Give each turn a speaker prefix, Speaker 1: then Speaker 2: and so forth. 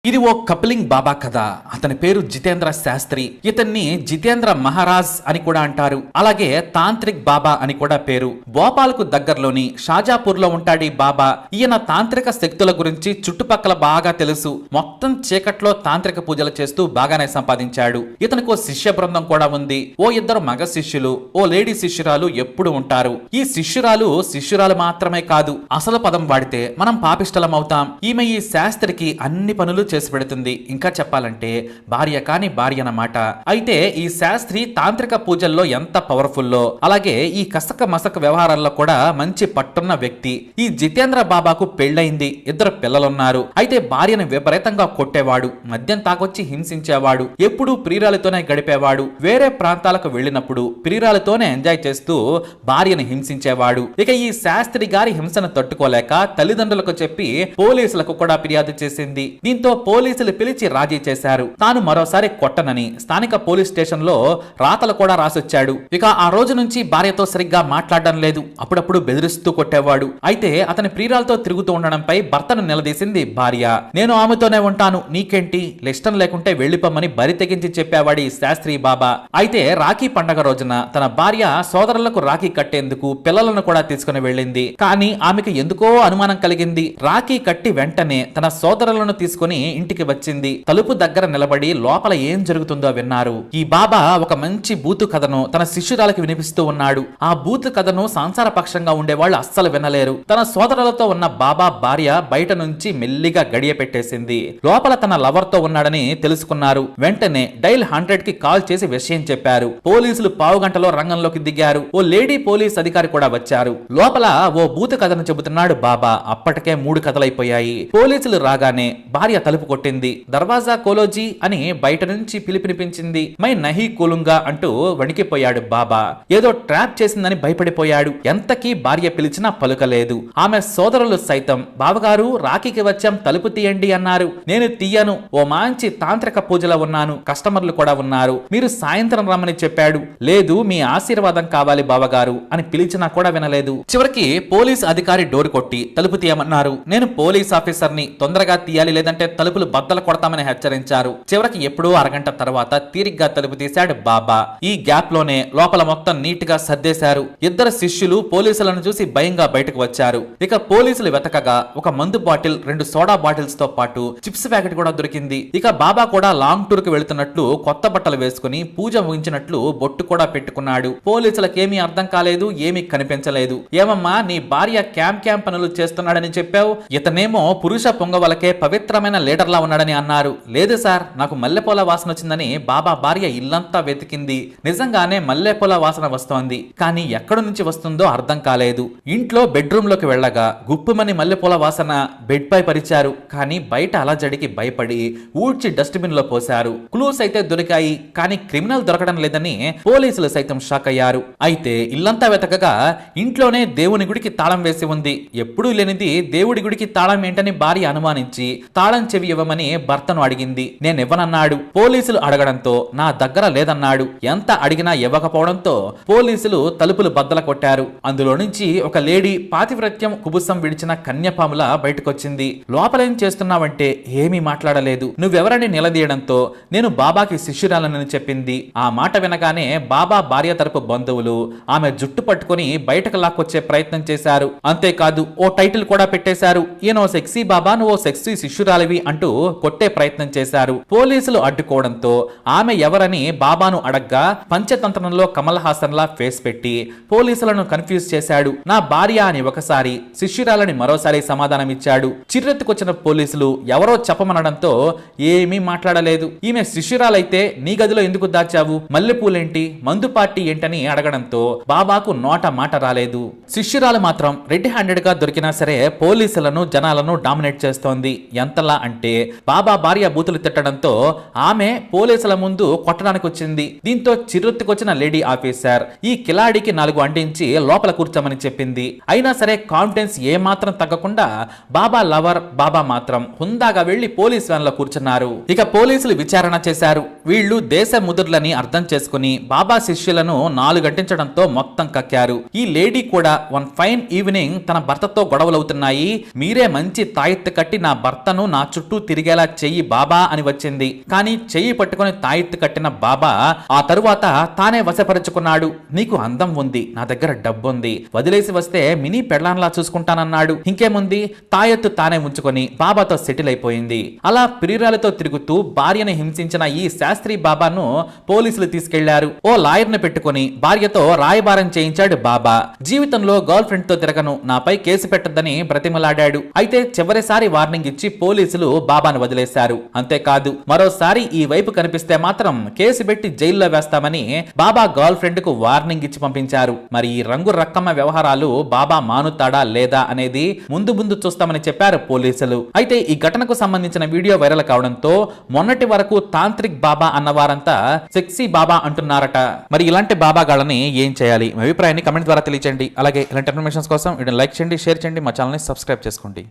Speaker 1: ఇది ఓ కపిలింగ్ బాబా కథ. అతని పేరు జితేంద్ర శాస్త్రి. ఇతన్ని జితేంద్ర మహారాజ్ అని కూడా అంటారు. అలాగే తాంత్రిక్ బాబా అని కూడా పేరు. భోపాల్కు దగ్గరలోని షాజాపూర్ లో ఉంటాడు ఈ బాబా. ఈయన తాంత్రిక శక్తుల గురించి చుట్టుపక్కల బాగా తెలుసు. మొత్తం చీకట్లో తాంత్రిక పూజలు చేస్తూ బాగానే సంపాదించాడు. ఇతనికి ఓ శిష్య బృందం కూడా ఉంది. ఓ ఇద్దరు మగ శిష్యులు, ఓ లేడీ శిష్యురాలు ఎప్పుడు ఉంటారు. ఈ శిష్యురాలు మాత్రమే కాదు, అసలు పదం వాడితే మనం పాపిష్టలం అవుతాం. ఈమె ఈ శాస్త్రికి అన్ని పనులు చేసి పెడుతుంది. ఇంకా చెప్పాలంటే భార్య కాని భార్య అన్నమాట. అయితే ఈ శాస్త్రి తాంత్రిక పూజల్లో ఎంత పవర్ఫుల్లో, అలాగే ఈ కసక మసక వ్యవహారాల్లో కూడా మంచి పట్టున్న వ్యక్తి. ఈ జితేంద్ర బాబాకు పెళ్ళయింది, ఇద్దరు పిల్లలున్నారు. అయితే భార్యను విపరీతంగా కొట్టేవాడు, మద్యం తాగొచ్చి హింసించేవాడు, ఎప్పుడూ ప్రియురాలతోనే గడిపేవాడు. వేరే ప్రాంతాలకు వెళ్ళినప్పుడు ప్రియురాలతోనే ఎంజాయ్ చేస్తూ భార్యను హింసించేవాడు. ఇక ఈ శాస్త్రి గారి హింసను తట్టుకోలేక తల్లిదండ్రులకు చెప్పి పోలీసులకు కూడా ఫిర్యాదు చేసింది. దీంతో పోలీసులు పిలిచి రాజీ చేశారు. తాను మరోసారి కొట్టనని స్థానిక పోలీస్ స్టేషన్ లో రాతలు కూడా రాసొచ్చాడు. ఇక ఆ రోజు నుంచి భార్యతో సరిగ్గా మాట్లాడడం లేదు, అప్పుడప్పుడు బెదిరిస్తూ కొట్టేవాడు. అయితే అతని ప్రియురాలతో తిరుగుతూ ఉండడంపై భర్తను నిలదీసింది భార్య. నేను ఆమెతోనే ఉంటాను, నీకేంటి, ఇష్టం లేకుంటే వెళ్లిపోమని బరి తెగించి చెప్పేవాడు ఈ శాస్త్రి బాబా. అయితే రాఖీ పండగ రోజున తన భార్య సోదరులకు రాఖీ కట్టేందుకు పిల్లలను కూడా తీసుకుని వెళ్ళింది. కానీ ఆమెకు ఎందుకో అనుమానం కలిగింది. రాఖీ కట్టి వెంటనే తన సోదరులను తీసుకుని ఇంటికి వచ్చింది. తలుపు దగ్గర నిలబడి లోపల ఏం జరుగుతుందో విన్నారు. ఈ బాబా ఒక మంచి బూతు కథను తన శిష్యురాలకు వినిపిస్తూ ఉన్నాడు. ఆ బూతు కథను సంసార పక్షంగా ఉండేవాళ్ళు అస్సలు వినలేరు. తన సోదరులతో ఉన్న బాబా భార్య బయట నుంచి మెల్లిగా గడియ పెట్టేసింది. లోపల తన లవర్ తో ఉన్నాడని తెలుసుకున్నారు. వెంటనే డైల్ 100 కి కాల్ చేసి విషయం చెప్పారు. పోలీసులు పావు గంటలో రంగంలోకి దిగారు. ఓ లేడీ పోలీస్ అధికారి కూడా వచ్చారు. లోపల ఓ బూతు కథను చెబుతున్నాడు బాబా. అప్పటికే 3 కథలైపోయాయి. పోలీసులు రాగానే భార్య తలుపు కొట్టింది. దర్వాజా కోలోజీ అని బయట నుంచి పిలిపించింది. మై నహి కూలుంగా అంటూ వణికిపోయాడు బాబా. ఏదో ట్రాప్ చేసిందని భయపడిపోయాడు. ఎంతకీ భార్య పిలిచినా పలుకలేదు. ఆమె సోదరులు సైతం బావగారు రాఖీకి వచ్చాం, తలుపు తీయండి అన్నారు. నేను తీయను, ఓ మంచి తాంత్రిక పూజలో ఉన్నాను, కస్టమర్లు కూడా ఉన్నారు, మీరు సాయంత్రం రమ్మని చెప్పాడు. లేదు, మీ ఆశీర్వాదం కావాలి బావగారు అని పిలిచినా కూడా వినలేదు. చివరికి పోలీస్ అధికారి డోర్ కొట్టి తలుపు తీయమన్నారు. నేను పోలీస్ ఆఫీసర్ని, తొందరగా తీయాలి లేదంటే తలుపులు బద్దలు కొడతామని హెచ్చరించారు. చివరికి ఎప్పుడో అరగంట తర్వాత తీరిగ్గా తలుపు తీశాడు బాబా. ఈ గ్యాప్ లోనే లోపల మొత్తం నీట్ గా సర్దేశారు. ఇద్దరు శిష్యులు పోలీసులను చూసి భయంగా బయటకు వచ్చారు. ఇక పోలీసులు వెతకగా ఒక మందు బాటిల్, 2 సోడా బాటిల్స్ తో పాటు చిప్స్ ప్యాకెట్ కూడా దొరికింది. ఇక బాబా కూడా లాంగ్ టూర్ కు వెళుతున్నట్లు కొత్త బట్టలు వేసుకుని పూజ ముగించినట్లు బొట్టు కూడా పెట్టుకున్నాడు. పోలీసులకు ఏమీ అర్థం కాలేదు, ఏమీ కనిపించలేదు. ఏమమ్మా, నీ భార్య క్యాంప్ పనులు చేస్తున్నాడని చెప్పావు, ఇతనేమో పురుష పొంగవలకే పవిత్రమైన లీడర్లా ఉన్నాడని అన్నారు. లేదు సార్, నాకు మల్లెపూల వాసన వచ్చిందని బాబా భార్య ఇల్లంతా వెతికింది. నిజంగానే మల్లెపూల వాసన వస్తోంది, కానీ ఎక్కడి నుంచి వస్తుందో అర్థం కాలేదు. ఇంట్లో బెడ్రూమ్ లోకి వెళ్ళగా గుప్పుమని మల్లెపూల వాసన బెడ్ పై పరిచారు. కానీ బయట అలజడికి భయపడి ఊడ్చి డస్ట్బిన్ లో పోశారు. క్లూస్ అయితే దొరికాయి, కానీ క్రిమినల్ దొరకడం లేదని పోలీసులు సైతం షాక్ అయ్యారు. అయితే ఇల్లంతా వెతకగా ఇంట్లోనే దేవుని గుడికి తాళం వేసి ఉంది. ఎప్పుడూ లేనిది దేవుడి గుడికి తాళం ఏంటని భార్య అనుమానించి తాళం చెవి ఇవ్వమని భర్తను అడిగింది. నేనివ్వనన్నాడు. పోలీసులు అడగడంతో నా దగ్గర లేదన్నాడు. ఎంత అడిగినా ఇవ్వకపోవడంతో పోలీసులు తలుపులు బద్దల కొట్టారు. అందులో నుంచి ఒక లేడీ పాతివ్రత్యం కుబుసం విడిచిన కన్యపాముల బయటకొచ్చింది. లోపలేం చేస్తున్నావంటే ఏమీ మాట్లాడలేదు. నువ్వెవరని నిలదీయడంతో నేను బాబాకి శిష్యురాలనని చెప్పింది. ఆ మాట వినగానే బాబా భార్య తరపు బంధువులు ఆమె జుట్టు పట్టుకుని బయటకు లాక్కొచ్చే ప్రయత్నం చేశారు. అంతేకాదు ఓ టైటిల్ కూడా పెట్టేశారు. ఈయనో సెక్సీ బాబా, నువ్వు సెక్సీ శిష్యురాలివి అంటూ కొట్టే ప్రయత్నం చేశారు. పోలీసులు అడ్డుకోవడంతో ఆమె ఎవరని బాబాను అడగ్గా పంచతంత్రంలో కమల్ హాసన్ లా ఫేస్ పెట్టి పోలీసులను కన్ఫ్యూజ్ చేశాడు. నా భార్య అని ఒకసారి, శిష్యురాలని మరోసారి సమాధానమిచ్చాడు. చిర్రెత్తుకొచ్చిన పోలీసులు ఎవరో చెప్పమనడంతో ఏమీ మాట్లాడలేదు. ఈమె శిష్యురాలైతే నీ గదిలో ఎందుకు దాచావు, మల్లెపూలేంటి, మందు పార్టీ ఏంటని అడగడంతో బాబాకు నోట మాట రాలేదు. శిష్యురాలు మాత్రం రెడ్ హ్యాండెడ్ గా దొరికినా సరే పోలీసులను జనాలను డామినేట్ చేస్తోంది. ఎంతలా అంటే బాబా భార్య బూతులు తిట్టడంతో ఆమె పోలీసుల ముందు కొట్టడానికి వచ్చింది. దీంతో చిర్రెత్తుకొచ్చిన లేడీ ఆఫీసర్ ఈ కిలాడికి 4 అంటించి లోపల కూర్చోమని చెప్పింది. అయినా సరే కాన్ఫిడెన్స్ ఏమాత్రం తగ్గకుండా బాబా లవర్ బాబా మాత్రం హుందాగా వెళ్లి పోలీస్ వ్యాన్ లో కూర్చున్నారు. ఇక పోలీసులు విచారణ చేశారు. వీళ్లు దేశ ముదుర్లని అర్థం చేసుకుని బాబా శిష్యులను 4 గంటించడంతో మొత్తం కక్కారు. ఈ లేడీ కూడా వన్ ఫైన్ ఈవినింగ్ తన భర్తతో గొడవలవుతున్నాయి, మీరే మంచి తాయెత్తు కట్టి నా భర్తను నా చుట్టూ చుట్టూ తిరిగేలా చెయ్యి బాబా అని వచ్చింది. కానీ చెయ్యి పట్టుకుని తాయెత్తు కట్టిన బాబా ఆ తరువాత తానే వశపరుచుకున్నాడు. నీకు అందం ఉంది, నా దగ్గర డబ్బుంది, వదిలేసి వస్తే మినీ పెళ్ళాన్లా చూసుకుంటానన్నాడు. ఇంకేముంది, తాయెత్తు తానే ఉంచుకొని బాబాతో సెటిల్ అయిపోయింది. అలా ప్రియురాలతో తిరుగుతూ భార్యను హింసించిన ఈ శాస్త్రి బాబాను పోలీసులు తీసుకెళ్లారు. ఓ లాయర్ ను పెట్టుకుని భార్యతో రాయబారం చేయించాడు బాబా. జీవితంలో గర్ల్ ఫ్రెండ్ తో తిరగను, నాపై కేసు పెట్టద్దని బ్రతిమలాడాడు. అయితే చివరిసారి వార్నింగ్ ఇచ్చి పోలీసులు బాబాను వదిలేశారు. అంతేకాదు, మరోసారి ఈ వైపు కనిపిస్తే మాత్రం కేసు పెట్టి జైల్లో వేస్తామని బాబా గర్ల్ ఫ్రెండ్ కు వార్నింగ్ ఇచ్చి పంపించారు. మరి ఈ రంగు రక్కమ్మ వ్యవహారాలు బాబా మానుతాడా లేదా అనేది ముందు ముందు చూస్తామని చెప్పారు పోలీసులు. అయితే ఈ ఘటనకు సంబంధించిన వీడియో వైరల్ కావడంతో మొన్నటి వరకు తాంత్రిక్ బాబా అన్నవారంతా సెక్సీ బాబా అంటున్నారట. మరి ఇలాంటి బాబా గాళ్ళని ఏం చేయాలి? మీ అభిప్రాయాన్ని కమెంట్ ద్వారా తెలియచేయండి. అలాగే ఇలాంటి ఇన్ఫర్మేషన్స్ కోసం వీడియోని లైక్ చేయండి, షేర్ చేయండి, మా ఛానల్ని సబ్స్క్రైబ్ చేసుకోండి.